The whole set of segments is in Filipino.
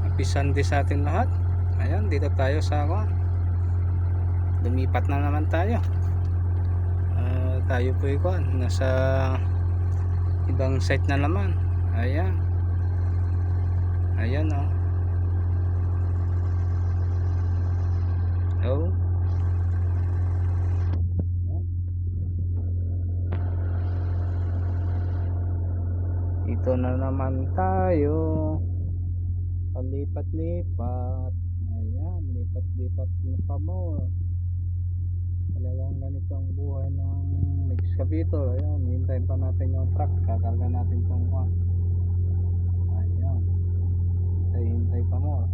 happy Sunday sa atin lahat. Ayan, dito tayo sa lumipat na naman tayo. Tayo po nasa ibang site na naman. Ayan. Ayan oh. Ito na naman tayo. Palipat-lipat. Ayan, lipat-lipat na pa more. Talagang ganito ang buhay ng excavator. Ayan, hintayin pa natin yung truck. Kakarga natin itong ayan, hintay pa more.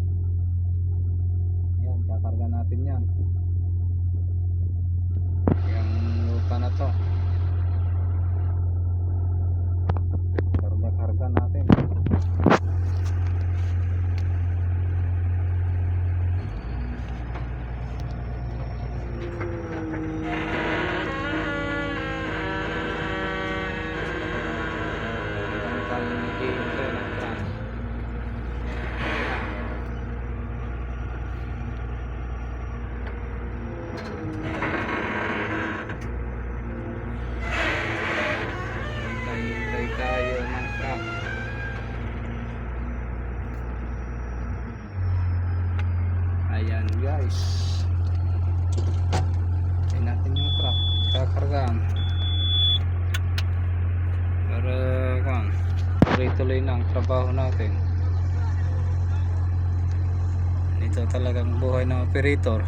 Ayan, kakarga natin yan. Yung lupa na to, karga natin. Hintay tayo ng truck. Ayan guys, hintayin natin yung truck, kakargaan para tuloy-tuloy na ang trabaho natin. Ito talagang buhay ng operator.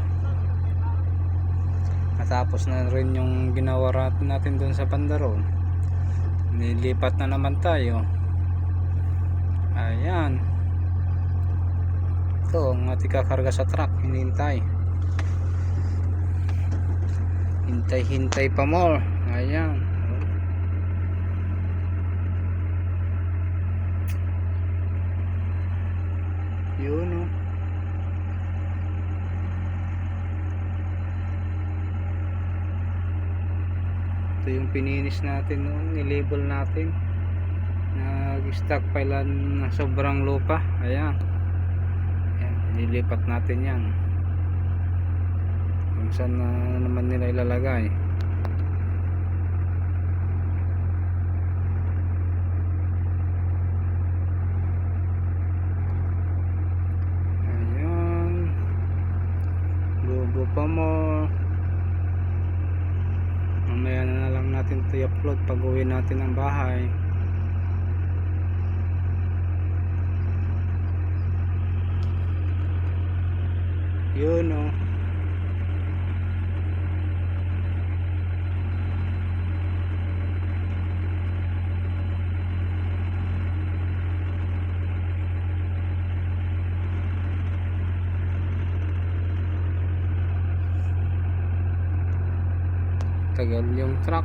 Natapos na rin yung ginawa natin dun sa bandaron, nilipat na naman tayo. Ayan, ito ang ating kakarga sa truck. Hintay pa more. Ayan, yun ito yung pininis natin nilabel natin, nag-stockpile na sobrang lupa. Ayan, nilipat natin yan kung saan na naman nila ilalagay. Ayan, go pa mo. Mamaya na lang natin ito i-upload pag uwi natin ng bahay. Yun tagal yung truck.